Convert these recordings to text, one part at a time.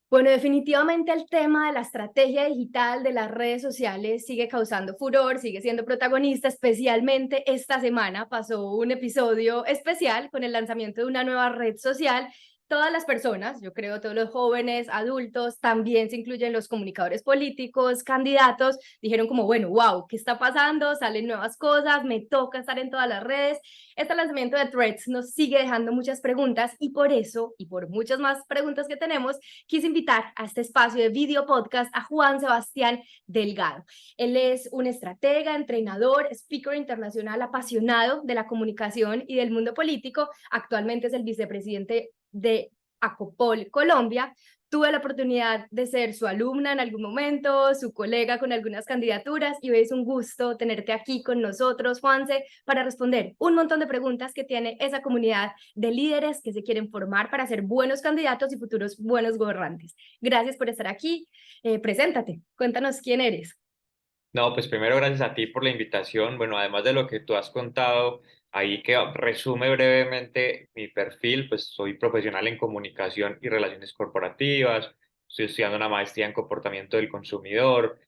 Bueno, definitivamente el tema de la estrategia digital de las redes sociales sigue causando furor, sigue siendo protagonista, especialmente esta semana pasó un episodio especial con el lanzamiento de una nueva red social. Todas las personas, yo creo todos los jóvenes, adultos, también se incluyen los comunicadores políticos, candidatos, dijeron como, bueno, wow, ¿qué está pasando? Salen nuevas cosas, me toca estar en todas las redes. Este lanzamiento de Threads nos sigue dejando muchas preguntas y por eso, y por muchas más preguntas que tenemos, quise invitar a este espacio de video podcast a Juan Sebastián Delgado. Él es un estratega, entrenador, speaker internacional apasionado de la comunicación y del mundo político. Actualmente es el vicepresidente de Acopol Colombia. Tuve la oportunidad de ser su alumna en algún momento, su colega con algunas candidaturas y hoy es un gusto tenerte aquí con nosotros, Juanse, para responder un montón de preguntas que tiene esa comunidad de líderes que se quieren formar para ser buenos candidatos y futuros buenos gobernantes. Gracias por estar aquí. Preséntate, cuéntanos quién eres. No, pues primero gracias a ti por la invitación. Bueno, además de lo que tú has contado, ahí que resume brevemente mi perfil, pues soy profesional en comunicación y relaciones corporativas, estoy estudiando una maestría en comportamiento del consumidor,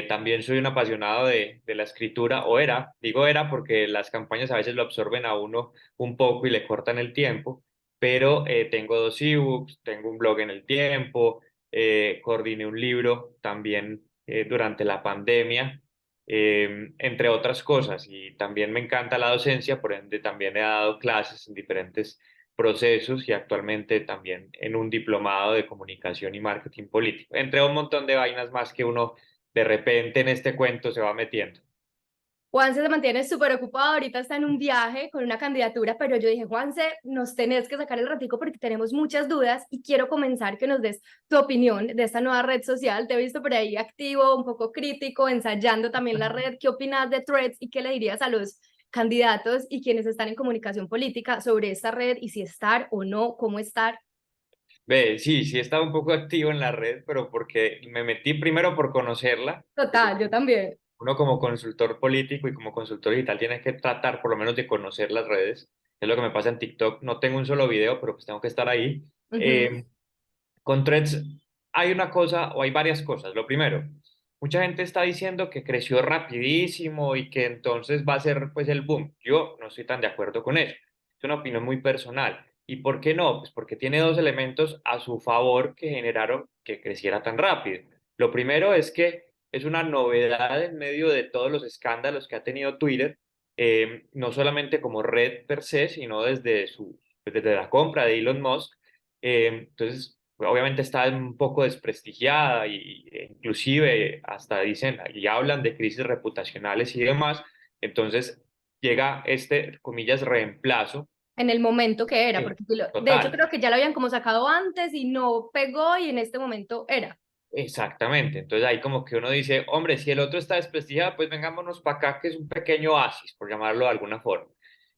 también soy un apasionado de la escritura, o era, digo era porque las campañas a veces lo absorben a uno un poco y le cortan el tiempo, pero tengo dos ebooks, tengo un blog en El Tiempo, coordiné un libro también durante la pandemia, entre otras cosas. Y también me encanta la docencia, por ende también he dado clases en diferentes procesos y actualmente también en un diplomado de comunicación y marketing político, entre un montón de vainas más que uno de repente en este cuento se va metiendo. Juanse se mantiene súper ocupado, ahorita está en un viaje con una candidatura, pero yo dije, Juanse, nos tenés que sacar el ratico porque tenemos muchas dudas y quiero comenzar que nos des tu opinión de esta nueva red social. Te he visto por ahí activo, un poco crítico, ensayando también la red. ¿Qué opinas de Threads y qué le dirías a los candidatos y quienes están en comunicación política sobre esta red y si estar o no, cómo estar? Ve, sí, sí he estado un poco activo en la red, pero porque me metí primero por conocerla, porque Total, yo también. uno como consultor político y como consultor digital tiene que tratar por lo menos de conocer las redes. Es lo que me pasa en TikTok. No tengo un solo video, pero pues tengo que estar ahí. Ujú. Con Threads hay una cosa o hay varias cosas. Lo primero, mucha gente está diciendo que creció rapidísimo y que entonces va a ser pues el boom. Yo no estoy tan de acuerdo con eso. Es una opinión muy personal. ¿Y por qué no? Pues porque tiene dos elementos a su favor que generaron que creciera tan rápido. Lo primero es que es una novedad en medio de todos los escándalos que ha tenido Twitter, no solamente como red per se, sino desde la compra de Elon Musk. Entonces, obviamente está un poco desprestigiada e inclusive hasta dicen y hablan de crisis reputacionales y demás. Entonces llega este, comillas, reemplazo. En el momento que era, Sí, porque de hecho total. creo que ya lo habían como sacado antes y no pegó y en este momento era. Exactamente. Entonces ahí como que uno dice, hombre, si el otro está desprestigiado, pues vengámonos para acá, que es un pequeño oasis, por llamarlo de alguna forma.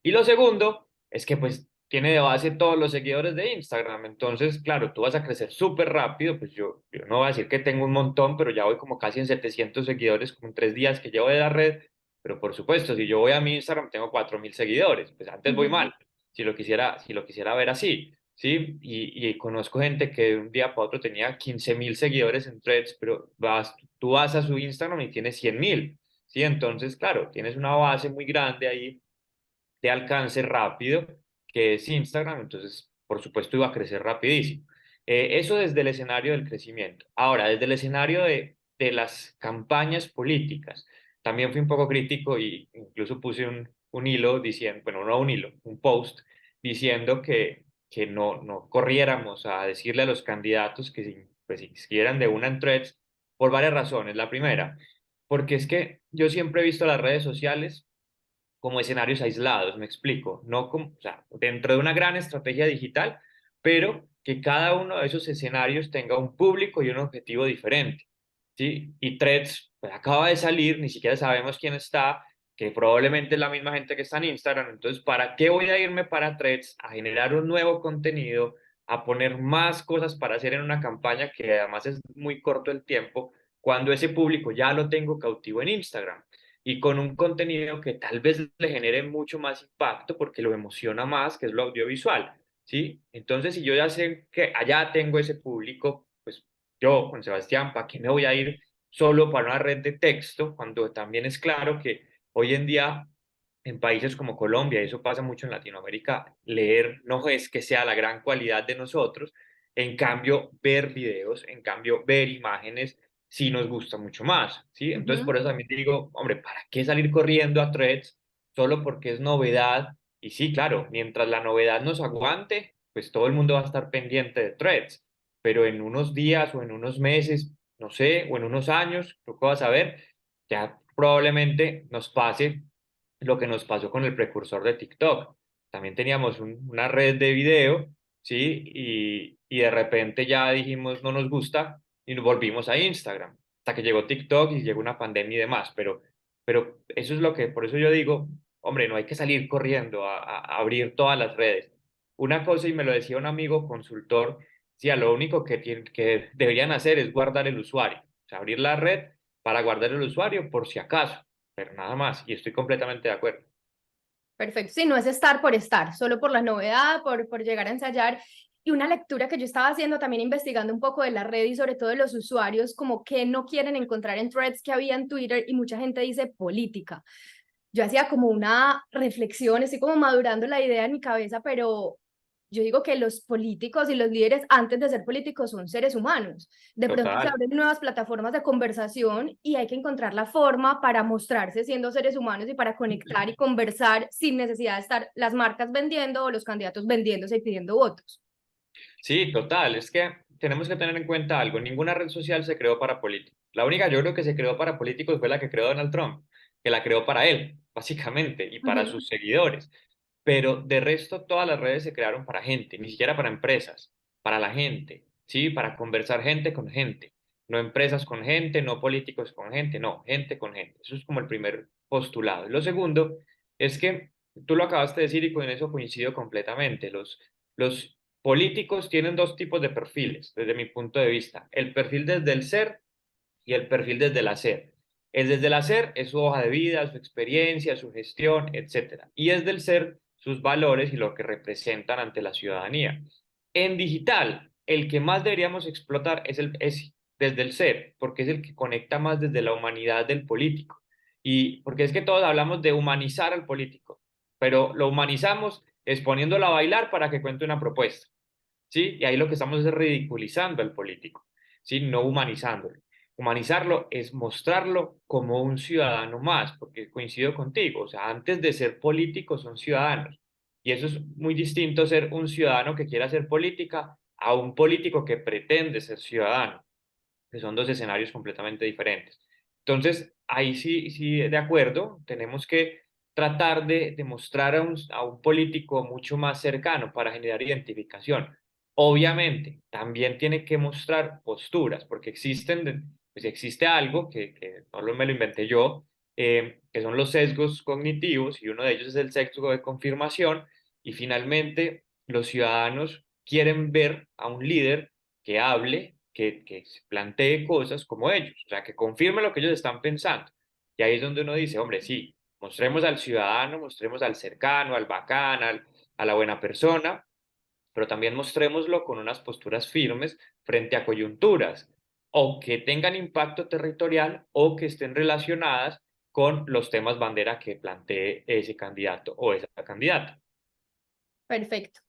Y lo segundo es que pues tiene de base todos los seguidores de Instagram. Entonces, claro, tú vas a crecer súper rápido. Pues yo no voy a decir que tengo un montón, pero ya voy como casi en 700 seguidores, como en 3 días que llevo de la red. Pero por supuesto, si yo voy a mi Instagram, tengo 4000 seguidores. Pues antes voy Ujú. mal, si lo quisiera ver así. Sí, y conozco gente que de un día para otro tenía 15.000 seguidores en Threads, pero tú vas a su Instagram y tienes 100.000, ¿sí? Entonces, claro, tienes una base muy grande ahí de alcance rápido, que es Instagram, entonces, por supuesto, iba a crecer rapidísimo. Eso desde el escenario del crecimiento. Ahora, desde el escenario de las campañas políticas, también fui un poco crítico y incluso puse un hilo diciendo, bueno, no un hilo, un post diciendo que no corriéramos a decirle a los candidatos que pues, si quisieran de una en Threads por varias razones. La primera, porque es que yo siempre he visto las redes sociales como escenarios aislados, me explico, no como, o sea, dentro de una gran estrategia digital, pero que cada uno de esos escenarios tenga un público y un objetivo diferente, ¿sí? Y Threads, pues acaba de salir, ni siquiera sabemos quién está, que probablemente es la misma gente que está en Instagram, entonces, ¿para qué voy a irme para Threads a generar un nuevo contenido, a poner más cosas para hacer en una campaña que además es muy corto el tiempo, cuando ese público ya lo tengo cautivo en Instagram? Y con un contenido que tal vez le genere mucho más impacto porque lo emociona más, que es lo audiovisual, ¿sí? Entonces, si yo ya sé que allá tengo ese público, pues yo, Juan Sebastián, ¿para qué me voy a ir solo para una red de texto cuando también es claro que hoy en día en países como Colombia, y eso pasa mucho en Latinoamérica, leer no es que sea la gran cualidad de nosotros, en cambio ver videos, en cambio ver imágenes, sí nos gusta mucho más, ¿sí? Entonces Ujú. por eso también digo, hombre, ¿para qué salir corriendo a Threads solo porque es novedad? Y sí, claro, mientras la novedad nos aguante, pues todo el mundo va a estar pendiente de Threads, pero en unos días o en unos meses, no sé, o en unos años, tú qué vas a ver, ya probablemente nos pase lo que nos pasó con el precursor de TikTok. También teníamos una red de video, ¿sí? Y de repente ya dijimos no nos gusta y nos volvimos a Instagram, hasta que llegó TikTok y llegó una pandemia y demás, pero eso es lo que, por eso yo digo, hombre, no hay que salir corriendo a abrir todas las redes. Una cosa, y me lo decía un amigo consultor, decía, lo único que deberían hacer es guardar el usuario, o sea, abrir la red para guardar el usuario por si acaso, pero nada más, y estoy completamente de acuerdo. Perfecto. Sí, no es estar por estar, solo por la novedad, por llegar a ensayar. Y una lectura que yo estaba haciendo también investigando un poco de la red y sobre todo de los usuarios, como que no quieren encontrar en threads que había en Twitter y mucha gente dice política. Yo hacía como una reflexión, estoy como madurando la idea en mi cabeza, pero yo digo que los políticos y los líderes antes de ser políticos son seres humanos. De pronto se Total. abren nuevas plataformas de conversación y hay que encontrar la forma para mostrarse siendo seres humanos y para conectar y conversar sin necesidad de estar las marcas vendiendo o los candidatos vendiéndose y pidiendo votos. Sí, total. Es que tenemos que tener en cuenta algo. Ninguna red social se creó para políticos. La única, yo creo que se creó para políticos fue la que creó Donald Trump, que la creó para él, básicamente, y para Ujú. sus seguidores. Pero de resto, todas las redes se crearon para gente, ni siquiera para empresas, para la gente, ¿sí? Para conversar gente con gente. No empresas con gente, no políticos con gente, no, gente con gente. Eso es como el primer postulado. Lo segundo es que tú lo acabaste de decir y con eso coincido completamente. Los políticos tienen dos tipos de perfiles, desde mi punto de vista. El perfil desde el ser y el perfil desde el hacer. El desde el hacer es su hoja de vida, su experiencia, su gestión, etcétera. Y es del ser sus valores y lo que representan ante la ciudadanía. En digital, el que más deberíamos explotar es desde el ser, porque es el que conecta más desde la humanidad del político. Y porque es que todos hablamos de humanizar al político, pero lo humanizamos es poniéndolo a bailar para que cuente una propuesta. ¿Sí? Y ahí lo que estamos es ridiculizando al político, ¿sí? No humanizándolo. Humanizarlo es mostrarlo como un ciudadano más, porque coincido contigo, o sea, antes de ser políticos son ciudadanos. Y eso es muy distinto ser un ciudadano que quiere hacer política a un político que pretende ser ciudadano, que son dos escenarios completamente diferentes. Entonces, ahí sí, sí, de acuerdo, tenemos que tratar de mostrar a un político mucho más cercano para generar identificación. Obviamente, también tiene que mostrar posturas, porque pues existe algo que no me lo inventé yo, que son los sesgos cognitivos, y uno de ellos es el sesgo de confirmación, y finalmente los ciudadanos quieren ver a un líder que hable, que se plantee cosas como ellos, o sea, que confirme lo que ellos están pensando. Y ahí es donde uno dice, hombre, sí, mostremos al ciudadano, mostremos al cercano, al bacán, a la buena persona, pero también mostrémoslo con unas posturas firmes frente a coyunturas o que tengan impacto territorial o que estén relacionadas con los temas bandera que plantee ese candidato o esa candidata. Perfecto.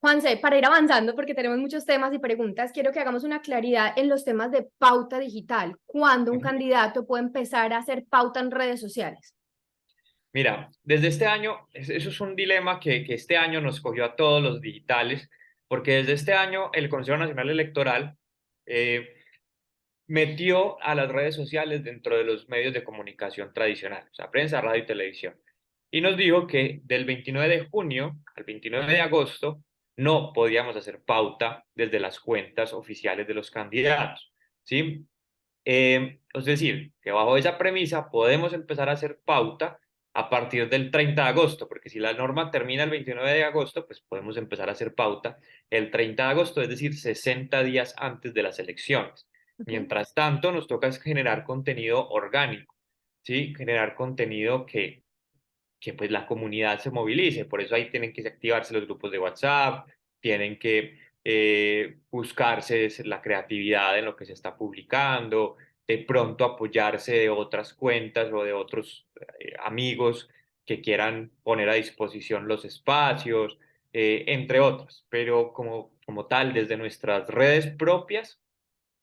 Juanse, para ir avanzando, porque tenemos muchos temas y preguntas, quiero que hagamos una claridad en los temas de pauta digital. ¿Cuándo un Ujú. candidato puede empezar a hacer pauta en redes sociales? Mira, desde este año, eso es un dilema que este año nos cogió a todos los digitales, porque desde este año el Consejo Nacional Electoral eh, metió a las redes sociales dentro de los medios de comunicación tradicionales, o sea, prensa, radio y televisión. Y nos dijo que del 29 de junio al 29 de agosto no podíamos hacer pauta desde las cuentas oficiales de los candidatos, ¿sí? Es decir, que bajo esa premisa podemos empezar a hacer pauta a partir del 30 de agosto, porque si la norma termina el 29 de agosto, pues podemos empezar a hacer pauta el 30 de agosto, es decir, 60 días antes de las elecciones. Ujú. Mientras tanto, nos toca es generar contenido orgánico, ¿sí? Generar contenido que pues la comunidad se movilice. Por eso ahí tienen que activarse los grupos de WhatsApp, tienen que buscarse la creatividad en lo que se está publicando, de pronto apoyarse de otras cuentas o de otros amigos que quieran poner a disposición los espacios, entre otras. Pero como tal, desde nuestras redes propias,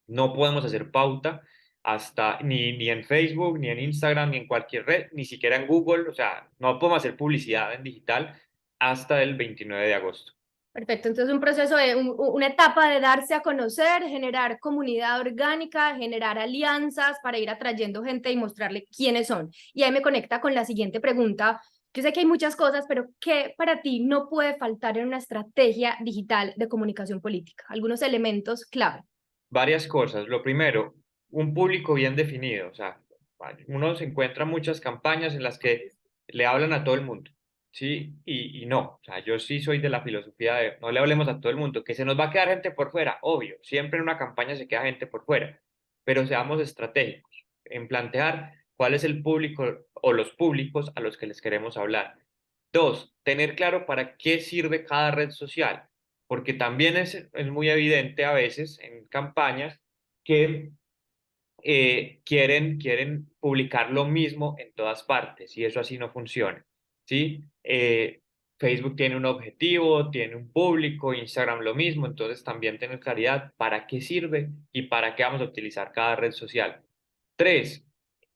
no podemos hacer pauta hasta ni en Facebook, ni en Instagram, ni en cualquier red, ni siquiera en Google, o sea, no podemos hacer publicidad en digital hasta el 29 de agosto. Perfecto, entonces un proceso de una etapa de darse a conocer, generar comunidad orgánica, generar alianzas para ir atrayendo gente y mostrarle quiénes son. Y ahí me conecta con la siguiente pregunta. Yo sé que hay muchas cosas, pero ¿qué para ti no puede faltar en una estrategia digital de comunicación política? Algunos elementos clave. Varias cosas. Lo primero, un público bien definido. O sea, uno se encuentra muchas campañas en las que le hablan a todo el mundo, ¿sí? Y no, o sea, yo sí soy de la filosofía de no le hablemos a todo el mundo, que se nos va a quedar gente por fuera, obvio. Siempre en una campaña se queda gente por fuera, pero seamos estratégicos en plantear cuál es el público o los públicos a los que les queremos hablar. Dos, tener claro para qué sirve cada red social, porque también es muy evidente a veces en campañas que quieren publicar lo mismo en todas partes y eso así no funciona, ¿sí? Facebook tiene un objetivo, tiene un público, Instagram lo mismo, entonces también tener claridad para qué sirve y para qué vamos a utilizar cada red social. Tres,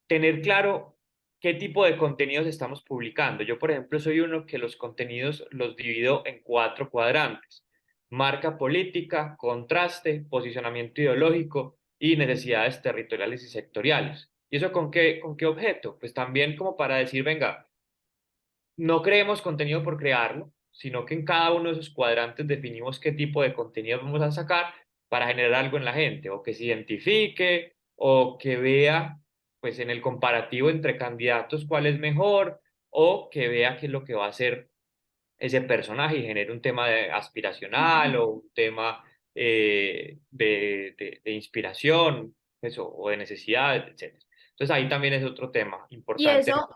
tener claro qué tipo de contenidos estamos publicando. Yo, por ejemplo, soy uno que los contenidos los divido en 4 cuadrantes: marca política, contraste, posicionamiento ideológico y necesidades territoriales y sectoriales. ¿Y eso con qué objeto? Pues también como para decir, venga, no creemos contenido por crearlo, sino que en cada uno de esos cuadrantes definimos qué tipo de contenido vamos a sacar para generar algo en la gente, o que se identifique, o que vea, pues en el comparativo entre candidatos cuál es mejor, o que vea qué es lo que va a hacer ese personaje y genere un tema aspiracional o un tema de inspiración, eso, o de necesidad, etc. Entonces ahí también es otro tema Y importante. eso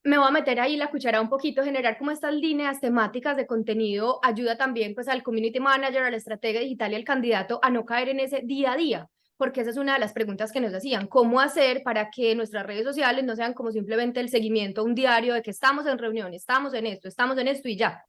me voy a meter ahí la cuchara un poquito, generar como estas líneas temáticas de contenido ayuda también pues al community manager, al estratega digital y al candidato a no caer en ese día a día, porque esa es una de las preguntas que nos hacían, ¿cómo hacer para que nuestras redes sociales no sean como simplemente el seguimiento a un diario de que estamos en reunión, estamos en esto y ya?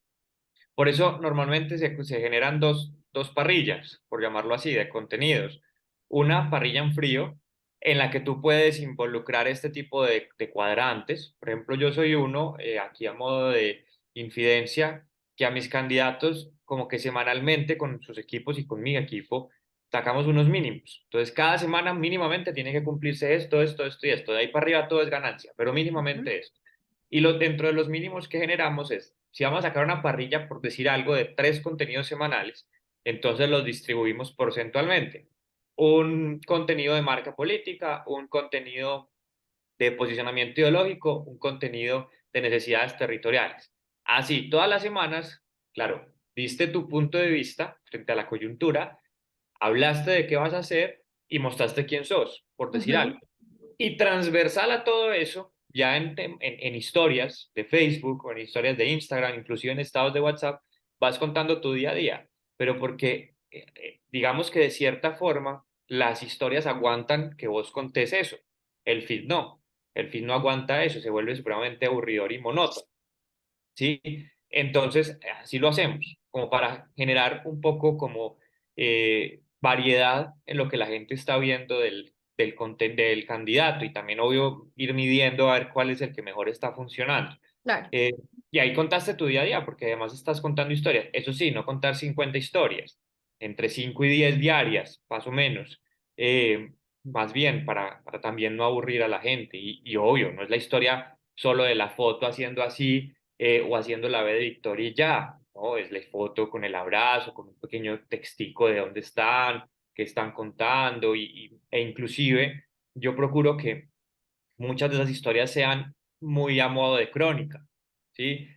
Por eso normalmente se generan dos parrillas, por llamarlo así, de contenidos. Una parrilla en frío, en la que tú puedes involucrar este tipo de cuadrantes. Por ejemplo, yo soy uno, aquí a modo de infidencia, que a mis candidatos, como que semanalmente con sus equipos y con mi equipo, sacamos unos mínimos. Entonces, cada semana mínimamente tiene que cumplirse esto y esto. De ahí para arriba todo es ganancia, pero Ujú. mínimamente esto. Y dentro de los mínimos que generamos es, si vamos a sacar una parrilla, por decir algo, de 3 contenidos semanales, entonces los distribuimos porcentualmente. Un contenido de marca política, un contenido de posicionamiento ideológico, un contenido de necesidades territoriales. Así, todas las semanas, claro, diste tu punto de vista frente a la coyuntura, hablaste de qué vas a hacer y mostraste quién sos, por decir Ujú. algo. Y transversal a todo eso, ya en historias de Facebook o en historias de Instagram, inclusive en estados de WhatsApp, vas contando tu día a día, pero porque digamos que de cierta forma las historias aguantan que vos contés eso, el feed no, el feed no aguanta eso, se vuelve supremamente aburridor y monótono, ¿sí? Entonces, así lo hacemos, como para generar un poco como variedad en lo que la gente está viendo del contenido del candidato y también, obvio, ir midiendo a ver cuál es el que mejor está funcionando. Claro. Eh, y ahí contaste tu día a día, porque además estás contando historias. Eso sí, no contar 50 historias, entre 5 y 10 diarias, más o menos. Más bien, para también no aburrir a la gente. Y obvio, no es la historia solo de la foto haciendo así o haciendo la B de Victoria y ya. No, es la foto con el abrazo, con un pequeño textico de dónde están, qué están contando e inclusive yo procuro que muchas de esas historias sean muy a modo de crónica, ¿sí?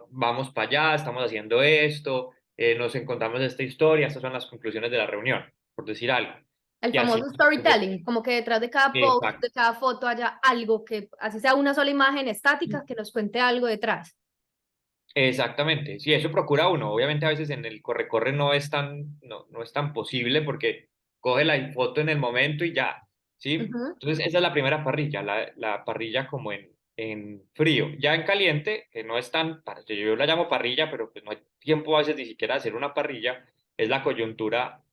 Vamos para allá, estamos haciendo esto, nos encontramos esta historia, estas son las conclusiones de la reunión, por decir algo. El Y así, famoso storytelling, como que detrás de cada post, exacto, de cada foto haya algo que, así sea una sola imagen estática, que nos cuente algo detrás. Exactamente, sí, eso procura uno. Obviamente a veces en el corre-corre no es tan posible porque coge la foto en el momento y ya, ¿sí? Ujú, Entonces esa es la primera parrilla, la parrilla como en frío. Ya en caliente, que no es tan, yo la llamo parrilla, pero pues no hay tiempo a veces ni siquiera de hacer una parrilla, es la coyuntura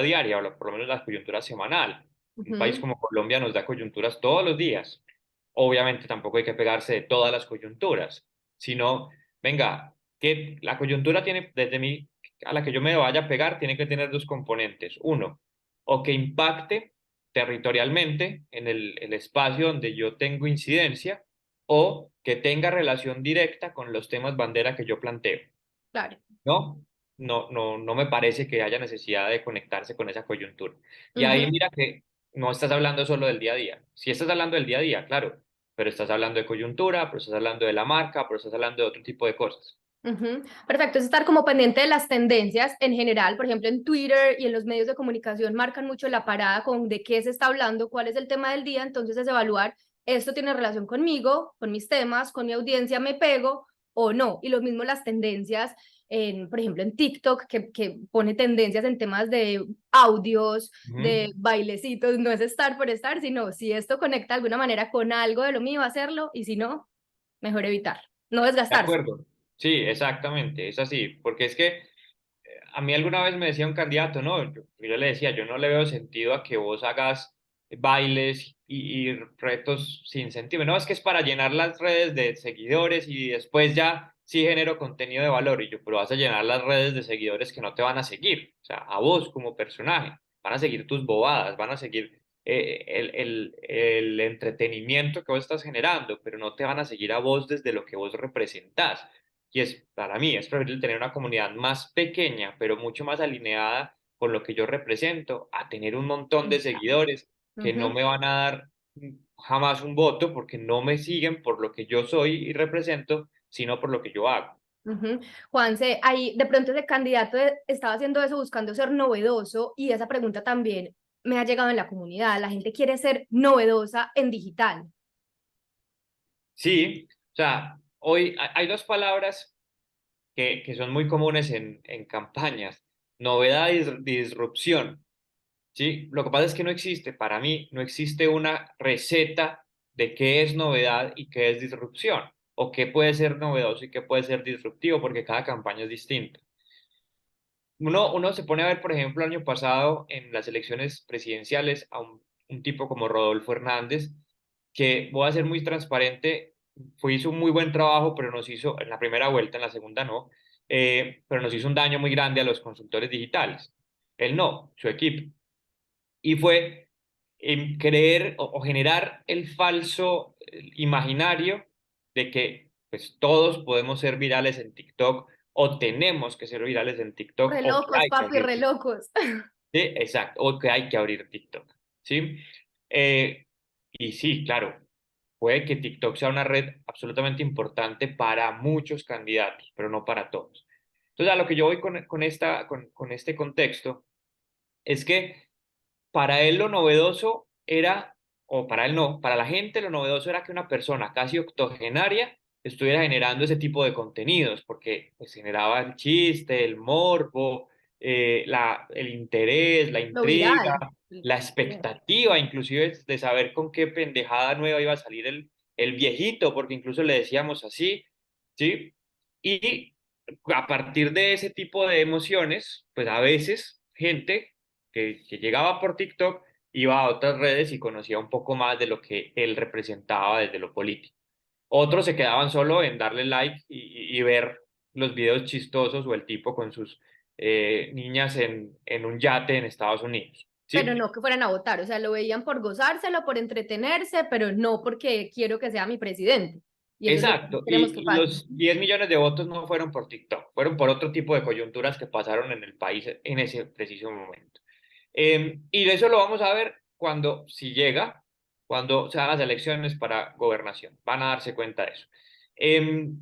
diaria por lo menos la coyuntura semanal. Un país ujú. como Colombia nos da coyunturas todos los días. Obviamente tampoco hay que pegarse de todas las coyunturas, sino venga, que la coyuntura tiene, desde mí, a la que yo me vaya a pegar, tiene que tener dos componentes. Uno, o que impacte territorialmente en el espacio donde yo tengo incidencia, o que tenga relación directa con los temas bandera que yo planteo. Claro. ¿No? No me parece que haya necesidad de conectarse con esa coyuntura. Y ahí Ujú. mira que no estás hablando solo del día a día. Sí estás hablando del día a día, claro, pero estás hablando de coyuntura, pero estás hablando de la marca, pero estás hablando de otro tipo de cosas. Ujú. Perfecto, es estar como pendiente de las tendencias en general, por ejemplo, en Twitter y en los medios de comunicación marcan mucho la parada con de qué se está hablando, cuál es el tema del día, entonces es evaluar, esto tiene relación conmigo, con mis temas, con mi audiencia, me pego o no. Y lo mismo las tendencias, por ejemplo, en TikTok, que pone tendencias en temas de audios, Ujú. de bailecitos, no es estar por estar, sino si esto conecta de alguna manera con algo de lo mío, hacerlo, y si no, mejor evitar, no De desgastarse. acuerdo. Sí, exactamente, es así, porque es que a mí alguna vez me decía un candidato, no, yo le decía, yo no le veo sentido a que vos hagas bailes y retos sin sentido. No, es que es para llenar las redes de seguidores y después ya sí genero contenido de valor. Y yo, pero vas a llenar las redes de seguidores que no te van a seguir, o sea, a vos como personaje. Van a seguir tus bobadas, van a seguir el entretenimiento que vos estás generando, pero no te van a seguir a vos desde lo que vos representás. Y es, para mí, es preferible tener una comunidad más pequeña, pero mucho más alineada con lo que yo represento, a tener un montón de seguidores que no Ujú, me van a dar jamás un voto porque no me siguen por lo que yo soy y represento, sino por lo que yo hago. ujú. Juanse, ahí de pronto ese candidato estaba haciendo eso buscando ser novedoso y esa pregunta también me ha llegado en la comunidad. La gente quiere ser novedosa en digital. Sí, o sea, hoy hay dos palabras que son muy comunes en campañas, novedad y disrupción. ¿Sí? Lo que pasa es que no existe, para mí, no existe una receta de qué es novedad y qué es disrupción, o qué puede ser novedoso y qué puede ser disruptivo, porque cada campaña es distinta. Uno se pone a ver, por ejemplo, el año pasado en las elecciones presidenciales a un tipo como Rodolfo Hernández, que voy a ser muy transparente, hizo un muy buen trabajo, pero nos hizo, en la primera vuelta, en la segunda no, pero nos hizo un daño muy grande a los consultores digitales. Él no, su equipo y fue creer o generar el falso imaginario de que pues todos podemos ser virales en TikTok o tenemos que ser virales en TikTok Re o que locos, hay que papi, abrir re TikTok. locos. Sí, exacto, o que hay que abrir TikTok. ¿Sí? Eh, y sí, claro, puede que TikTok sea una red absolutamente importante para muchos candidatos, pero no para todos. Entonces, a lo que yo voy con este contexto es que para él lo novedoso era, o para él no, para la gente lo novedoso era que una persona casi octogenaria estuviera generando ese tipo de contenidos, porque pues, generaba el chiste, el morbo, el interés, la Lo intriga, viral. la expectativa, inclusive de saber con qué pendejada nueva iba a salir el viejito, porque incluso le decíamos así, ¿sí? Y a partir de ese tipo de emociones, pues a veces gente que llegaba por TikTok, iba a otras redes y conocía un poco más de lo que él representaba desde lo político. Otros se quedaban solo en darle like y ver los videos chistosos o el tipo con sus niñas en un yate en Estados Unidos. Pero ¿Sí? no que fueran a votar, o sea, lo veían por gozárselo, por entretenerse, pero no porque quiero que sea mi presidente. Y eso es lo que Exacto. queremos que Y pase. los 10 millones de votos no fueron por TikTok, fueron por otro tipo de coyunturas que pasaron en el país en ese preciso momento. Y eso lo vamos a ver cuando, si llega, cuando se hagan las elecciones para gobernación. Van a darse cuenta de eso. Em,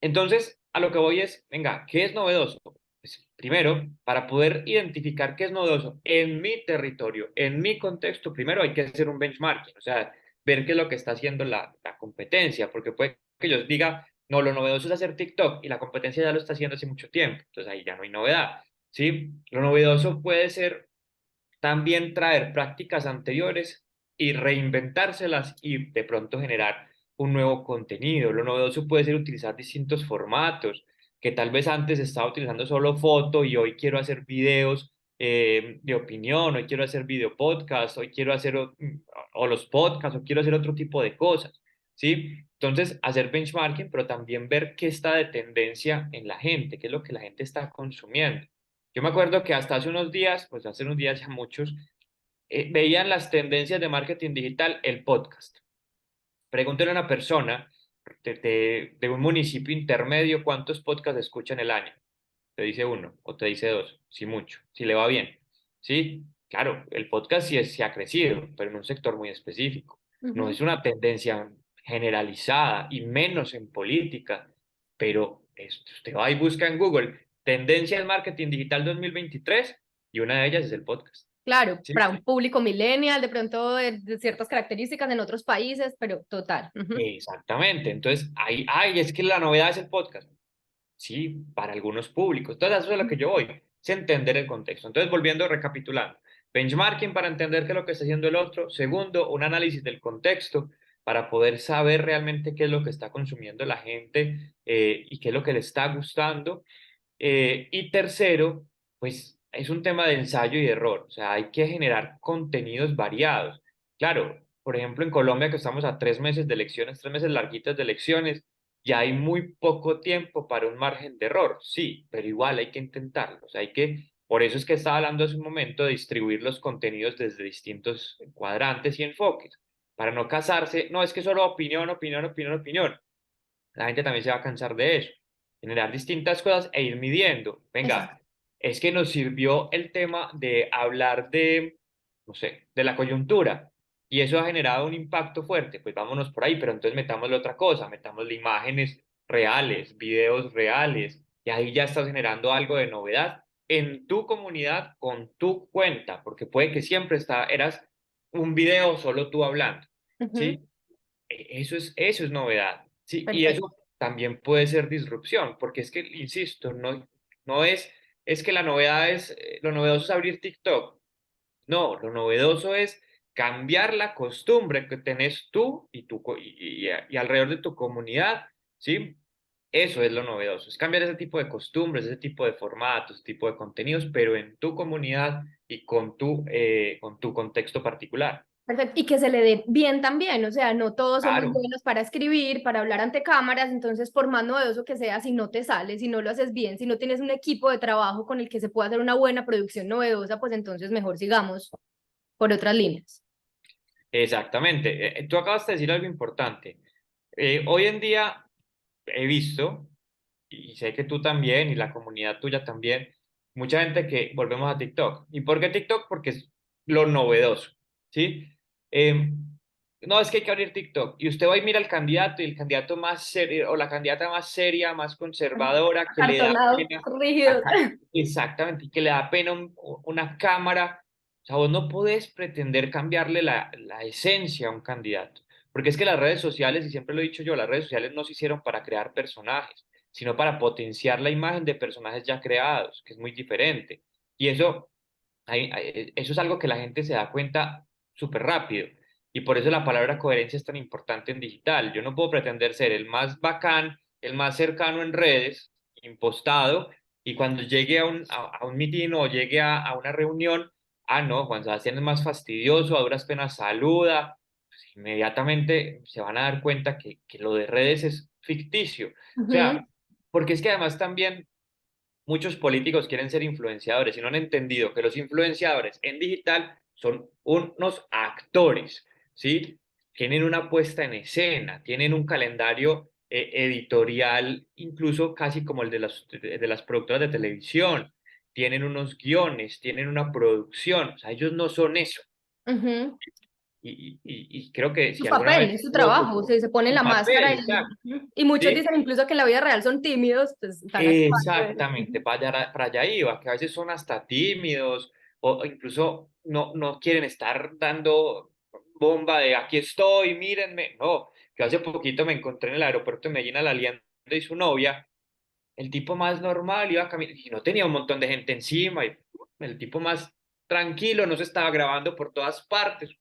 entonces, a lo que voy es, venga, ¿qué es novedoso? Pues, primero, para poder identificar qué es novedoso en mi territorio, en mi contexto, primero hay que hacer un benchmarking, o sea, ver qué es lo que está haciendo la competencia, porque puede que yo diga, No, lo novedoso es hacer TikTok y la competencia ya lo está haciendo hace mucho tiempo, entonces ahí ya no hay novedad, ¿sí? Lo novedoso puede ser también traer prácticas anteriores y reinventárselas y de pronto generar un nuevo contenido. Lo novedoso puede ser utilizar distintos formatos, que tal vez antes estaba utilizando solo foto y hoy quiero hacer videos de opinión, hoy quiero hacer video podcast, hoy quiero hacer o los podcasts, o quiero hacer otro tipo de cosas, ¿sí? Entonces, hacer benchmarking, pero también ver qué está de tendencia en la gente, qué es lo que la gente está consumiendo. Yo me acuerdo que hasta hace unos días, pues hace unos días ya muchos, veían las tendencias de marketing digital, el podcast. Pregúntale a una persona de un municipio intermedio cuántos podcasts escucha en el año. Te dice uno o te dice dos, si mucho, si le va bien. ¿Sí? Claro, el podcast sí ha crecido, pero en un sector muy específico. No Ujú. es una tendencia generalizada y menos en política, pero usted va y busca en Google tendencias marketing digital 2023 y una de ellas es el podcast. Claro, ¿Sí? para un público millennial, de pronto de ciertas características en otros países, pero total. Ujú. Exactamente. Entonces, ay, es que la novedad es el podcast. Sí, para algunos públicos. Entonces, eso es a lo que yo voy, es entender el contexto. Entonces, volviendo, recapitulando. Benchmarking para entender qué es lo que está haciendo el otro. Segundo, un análisis del contexto para poder saber realmente qué es lo que está consumiendo la gente y qué es lo que le está gustando. Y tercero, pues es un tema de ensayo y error. O sea, hay que generar contenidos variados. Claro, por ejemplo, en Colombia que estamos a 3 meses de elecciones, 3 meses larguitas de elecciones, ya hay muy poco tiempo para un margen de error, sí, pero igual hay que intentarlo. O sea, por eso es que estaba hablando hace un momento de distribuir los contenidos desde distintos cuadrantes y enfoques, para no casarse, no, es que solo opinión, opinión, opinión, opinión. La gente también se va a cansar de eso. Generar distintas cosas e ir midiendo. Exacto. Venga, es que nos sirvió el tema de hablar de, no sé, de la coyuntura y eso ha generado un impacto fuerte. Pues vámonos por ahí, pero entonces metámosle otra cosa, metámosle imágenes reales, videos reales y ahí ya estás generando algo de novedad en tu comunidad con tu cuenta, porque puede que siempre eras un video solo tú hablando, Ujú. ¿sí? Eso es novedad, ¿sí? Y Perfecto. eso también puede ser disrupción, porque es que, insisto, no es que la novedad lo novedoso es abrir TikTok. No, lo novedoso es cambiar la costumbre que tenés tú y alrededor de tu comunidad, ¿sí? Eso es lo novedoso, es cambiar ese tipo de costumbres, ese tipo de formatos, ese tipo de contenidos, pero en tu comunidad y con tu contexto particular. Perfecto. Y que se le dé bien también, o sea, no todos somos Claro. buenos para escribir, para hablar ante cámaras, entonces por más novedoso que sea, si no te sale, si no lo haces bien, si no tienes un equipo de trabajo con el que se pueda hacer una buena producción novedosa, pues entonces mejor sigamos por otras líneas. Exactamente. Tú acabas de decir algo importante. Hoy en día he visto, y sé que tú también, y la comunidad tuya también, mucha gente que volvemos a TikTok. ¿Y por qué TikTok? Porque es lo novedoso, ¿sí? Eh, no, es que hay que abrir TikTok. Y usted va y mira al candidato, y el candidato más serio, o la candidata más seria, más conservadora, que le da Acartonados, pena, rígidos. acá, exactamente, y que le da pena una cámara. O sea, vos no podés pretender cambiarle la esencia a un candidato. Porque es que las redes sociales, y siempre lo he dicho yo, las redes sociales no se hicieron para crear personajes, sino para potenciar la imagen de personajes ya creados, que es muy diferente. Y eso es algo que la gente se da cuenta súper rápido. Y por eso la palabra coherencia es tan importante en digital. Yo no puedo pretender ser el más bacán, el más cercano en redes, impostado, y cuando llegue a un mitin o llegue a una reunión, no, Juan Sebastián es más fastidioso, a duras penas saluda, pues inmediatamente se van a dar cuenta que lo de redes es ficticio. O Ujú. sea, porque es que además también muchos políticos quieren ser influenciadores y no han entendido que los influenciadores en digital son unos actores, ¿sí? Tienen una puesta en escena, tienen un calendario editorial, incluso casi como el de las productoras de televisión, tienen unos guiones, tienen una producción, o sea, ellos no son eso. Ujú. Y creo que Su si alguna papel, vez es su trabajo, se ponen su la papel, máscara exacto, y muchos ¿sí? dicen incluso que en la vida real son tímidos, pues están actuando. Exactamente, para allá iba, que a veces son hasta tímidos o incluso no quieren estar dando bomba de aquí estoy, mírenme. No, que hace poquito me encontré en el aeropuerto de Medellín a la Alianza y su novia, el tipo más normal iba caminando y no tenía un montón de gente encima, y el tipo más tranquilo, no se estaba grabando por todas partes,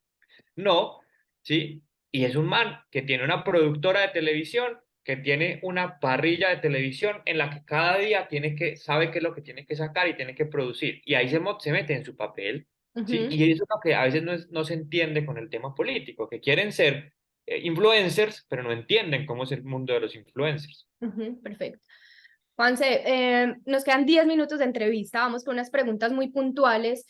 no, ¿sí? Y es un man que tiene una productora de televisión, que tiene una parrilla de televisión en la que cada día sabe qué es lo que tiene que sacar y tiene que producir. Y ahí se mete en su papel, ¿sí? Ujú, Y eso es lo que a veces no se entiende con el tema político, que quieren ser influencers, pero no entienden cómo es el mundo de los influencers. ujú, perfecto. Juanse, nos quedan 10 minutos de entrevista, vamos con unas preguntas muy puntuales.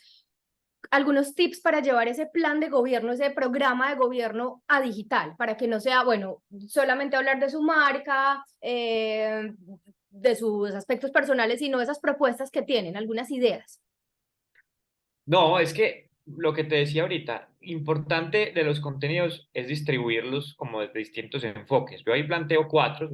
Algunos tips para llevar ese plan de gobierno, ese programa de gobierno a digital, para que no sea, bueno, solamente hablar de su marca, de sus aspectos personales, sino esas propuestas que tienen, algunas ideas. No, es que lo que te decía ahorita, importante de los contenidos es distribuirlos como desde distintos enfoques. Yo ahí planteo cuatro,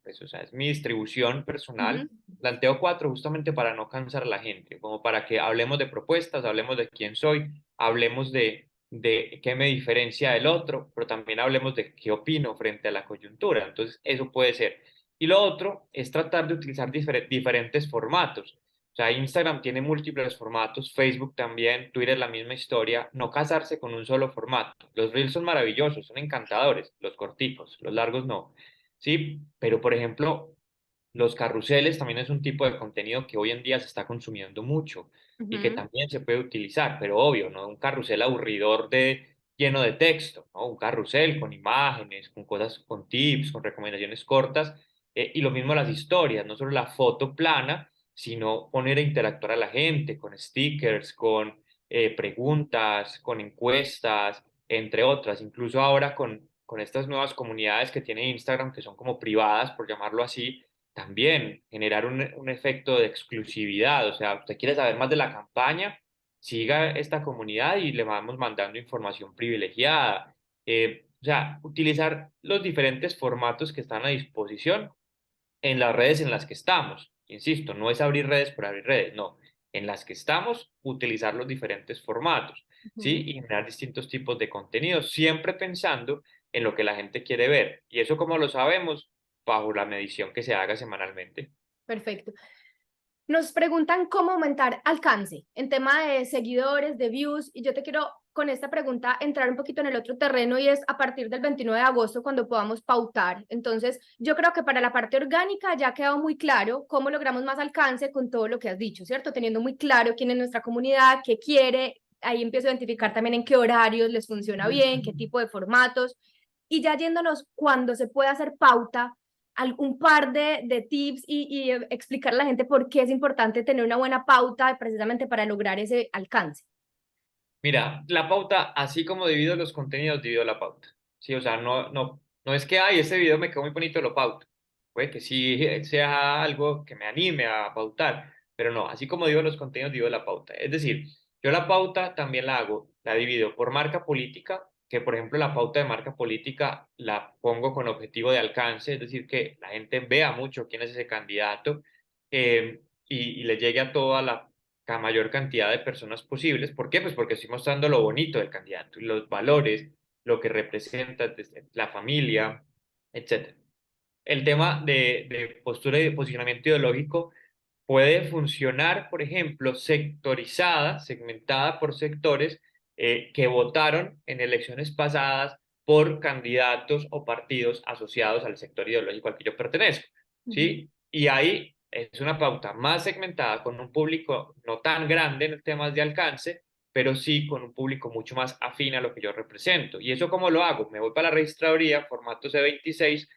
pues, o sea, es mi distribución personal. Ujú, Planteo cuatro justamente para no cansar a la gente, como para que hablemos de propuestas, hablemos de quién soy, hablemos de qué me diferencia del otro, pero también hablemos de qué opino frente a la coyuntura. Entonces, eso puede ser. Y lo otro es tratar de utilizar diferentes formatos. O sea, Instagram tiene múltiples formatos, Facebook también, Twitter la misma historia, no casarse con un solo formato. Los Reels son maravillosos, son encantadores, los corticos, los largos no. Sí, pero por ejemplo, los carruseles también es un tipo de contenido que hoy en día se está consumiendo mucho y que ujú. también se puede utilizar, pero obvio, no un carrusel aburridor lleno de texto, ¿no? Un carrusel con imágenes, con cosas, con tips, con recomendaciones cortas, y lo mismo las historias, no solo la foto plana, sino poner a interactuar a la gente con stickers, con preguntas, con encuestas, entre otras. Incluso ahora con estas nuevas comunidades que tiene Instagram, que son como privadas, por llamarlo así, también generar un efecto de exclusividad. O sea, usted quiere saber más de la campaña, siga esta comunidad y le vamos mandando información privilegiada. O sea, utilizar los diferentes formatos que están a disposición en las redes en las que estamos. Insisto, no es abrir redes por abrir redes, no. En las que estamos, utilizar los diferentes formatos, ¿sí? Ujú. Y generar distintos tipos de contenidos, siempre pensando en lo que la gente quiere ver. Y eso, como lo sabemos, bajo la medición que se haga semanalmente. Perfecto. Nos preguntan cómo aumentar alcance en tema de seguidores, de views, y yo te quiero con esta pregunta entrar un poquito en el otro terreno y es a partir del 29 de agosto cuando podamos pautar. Entonces, yo creo que para la parte orgánica ya ha quedado muy claro cómo logramos más alcance con todo lo que has dicho, ¿cierto? Teniendo muy claro quién es nuestra comunidad, qué quiere, ahí empiezo a identificar también en qué horarios les funciona bien, qué tipo de formatos, y ya yéndonos cuando se puede hacer pauta un par de tips y explicar a la gente por qué es importante tener una buena pauta precisamente para lograr ese alcance. Mira, la pauta, así como divido los contenidos, divido la pauta. Sí, o sea, no es que, ay, ese video me quedó muy bonito, lo pauto. Puede que sí sea algo que me anime a pautar, pero no, así como divido los contenidos, divido la pauta. Es decir, yo la pauta también la divido por marca política, que por ejemplo la pauta de marca política la pongo con objetivo de alcance, es decir, que la gente vea mucho quién es ese candidato, y le llegue a toda la mayor cantidad de personas posibles. ¿Por qué? Pues porque estoy mostrando lo bonito del candidato y los valores, lo que representa desde la familia, etcétera. El tema de postura y de posicionamiento ideológico puede funcionar, por ejemplo, sectorizada, segmentada por sectores que votaron en elecciones pasadas por candidatos o partidos asociados al sector ideológico al que yo pertenezco, Ujú. ¿sí? Y ahí es una pauta más segmentada con un público no tan grande en temas de alcance, pero sí con un público mucho más afín a lo que yo represento. ¿Y eso cómo lo hago? Me voy para la registraduría, formato C26,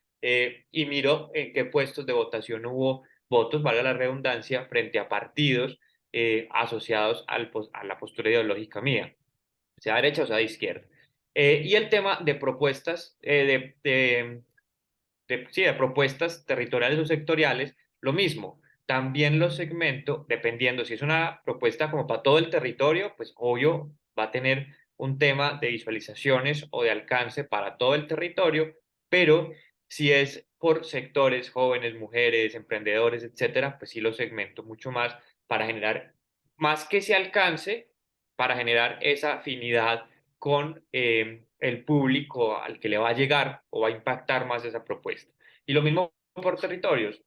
y miro en qué puestos de votación hubo votos, valga la redundancia, frente a partidos asociados a la postura ideológica mía, sea derecha o sea de izquierda. Y el tema de propuestas, sí, de propuestas territoriales o sectoriales, lo mismo. También los segmento, dependiendo si es una propuesta como para todo el territorio, pues obvio va a tener un tema de visualizaciones o de alcance para todo el territorio, pero si es por sectores, jóvenes, mujeres, emprendedores, etcétera, pues sí lo segmento mucho más para generar más que ese alcance, para generar esa afinidad con el público al que le va a llegar o va a impactar más esa propuesta. Y lo mismo por territorios.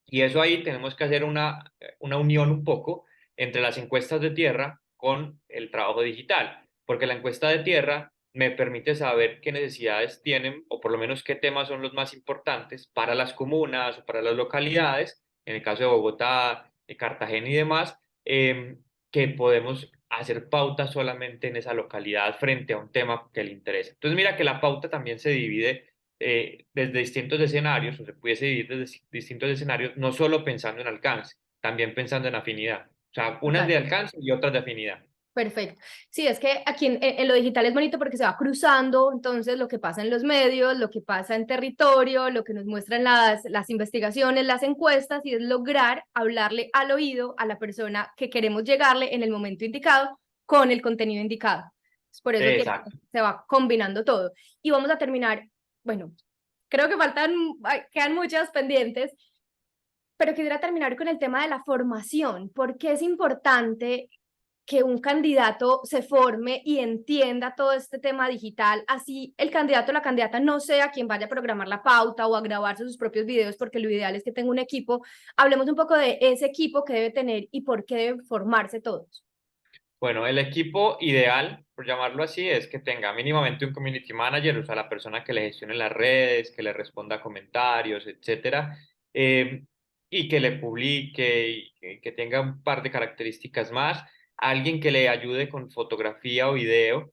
Y eso ahí tenemos que hacer una unión un poco entre las encuestas de tierra con el trabajo digital, porque la encuesta de tierra me permite saber qué necesidades tienen o por lo menos qué temas son los más importantes para las comunas o para las localidades, en el caso de Bogotá, de Cartagena y demás, que podemos hacer pauta solamente en esa localidad frente a un tema que le interesa. Entonces mira que la pauta también se divide desde distintos escenarios, o se pudiese dividir desde distintos escenarios, no solo pensando en alcance, también pensando en afinidad. O sea, unas de Total. alcance y otras de afinidad. Perfecto. Sí, es que aquí en lo digital es bonito porque se va cruzando, entonces lo que pasa en los medios, lo que pasa en territorio, lo que nos muestran las investigaciones, las encuestas, y es lograr hablarle al oído a la persona que queremos llegarle en el momento indicado con el contenido indicado. Es por eso que Exacto. se va combinando todo. Y vamos a terminar, bueno, creo que quedan muchas pendientes, pero quisiera terminar con el tema de la formación. ¿Por qué es importante que un candidato se forme y entienda todo este tema digital, así el candidato o la candidata no sea quien vaya a programar la pauta o a grabarse sus propios videos, porque lo ideal es que tenga un equipo? Hablemos un poco de ese equipo que debe tener y por qué deben formarse todos. Bueno, el equipo ideal, por llamarlo así, es que tenga mínimamente un community manager, o sea, la persona que le gestione las redes, que le responda a comentarios, etcétera, eh, y que le publique y que tenga un par de características más. Alguien que le ayude con fotografía o video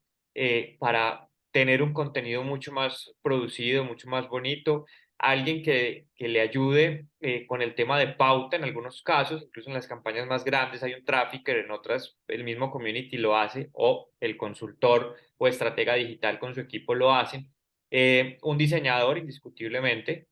para tener un contenido mucho más producido, mucho más bonito. Alguien que le ayude con el tema de pauta en algunos casos, incluso en las campañas más grandes hay un trafficker, en otras el mismo community lo hace o el consultor o estratega digital con su equipo lo hacen. Un diseñador indiscutiblemente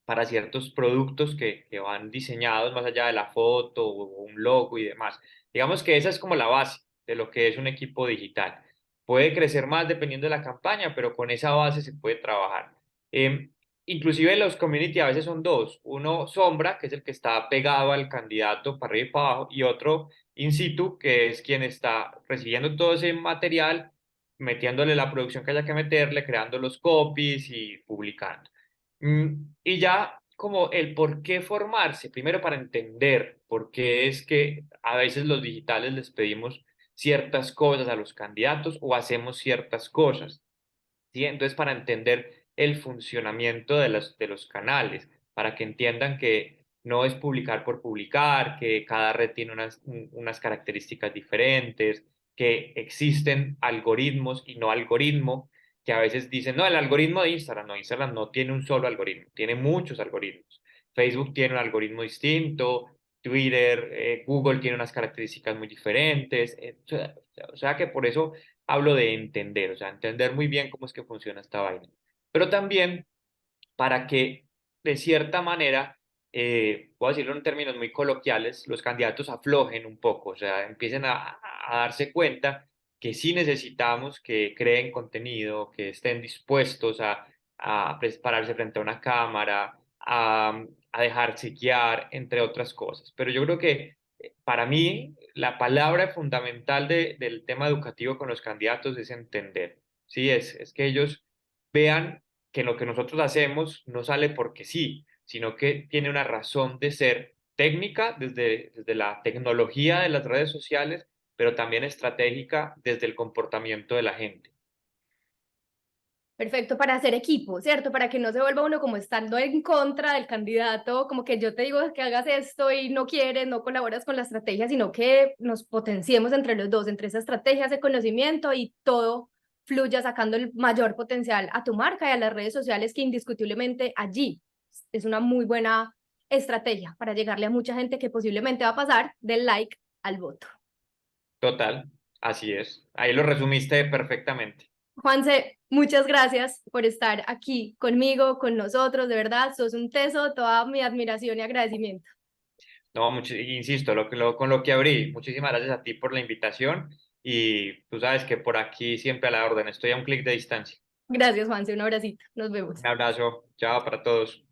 para ciertos productos que van diseñados más allá de la foto o un logo y demás. Digamos que esa es como la base de lo que es un equipo digital. Puede crecer más dependiendo de la campaña, pero con esa base se puede trabajar. Eh, Inclusive los community a veces son dos, uno sombra, que es el que está pegado al candidato para arriba y para abajo, y otro in situ, que es quien está recibiendo todo ese material, metiéndole la producción que haya que meterle, creando los copies y publicando. Y ya como el por qué formarse, primero para entender por qué es que a veces los digitales les pedimos ciertas cosas a los candidatos o hacemos ciertas cosas, ¿sí? Entonces para entender el funcionamiento de los canales, para que entiendan que no es publicar por publicar, que cada red tiene unas características diferentes, que existen algoritmos y no algoritmo, que a veces dicen, no, el algoritmo de Instagram, no, Instagram no tiene un solo algoritmo, tiene muchos algoritmos. Facebook tiene un algoritmo distinto, Twitter, Google tiene unas características muy diferentes, o sea que por eso hablo de entender, o sea, entender muy bien cómo es que funciona esta vaina. Pero también para que, de cierta manera, puedo decirlo en términos muy coloquiales, los candidatos aflojen un poco, o sea, empiecen a darse cuenta que sí necesitamos que creen contenido, que estén dispuestos a pararse frente a una cámara, a dejarse guiar, entre otras cosas. Pero yo creo que para mí la palabra fundamental del tema educativo con los candidatos es entender, ¿sí? Es que ellos vean que lo que nosotros hacemos no sale porque sí, sino que tiene una razón de ser técnica desde la tecnología de las redes sociales, pero también estratégica desde el comportamiento de la gente. Perfecto, para hacer equipo, ¿cierto? Para que no se vuelva uno como estando en contra del candidato, como que yo te digo que hagas esto y no quieres, no colaboras con la estrategia, sino que nos potenciemos entre los dos, entre esa estrategia, ese conocimiento, y todo fluya sacando el mayor potencial a tu marca y a las redes sociales, que indiscutiblemente allí es una muy buena estrategia para llegarle a mucha gente que posiblemente va a pasar del like al voto. Total, así es. Ahí lo resumiste perfectamente. Juanse, muchas gracias por estar aquí conmigo, con nosotros, de verdad, sos un teso, toda mi admiración y agradecimiento. No, insisto, con lo que abrí, muchísimas gracias a ti por la invitación y tú sabes que por aquí siempre a la orden, estoy a un clic de distancia. Gracias, Juanse, un abracito, nos Un vemos. abrazo, chao para todos.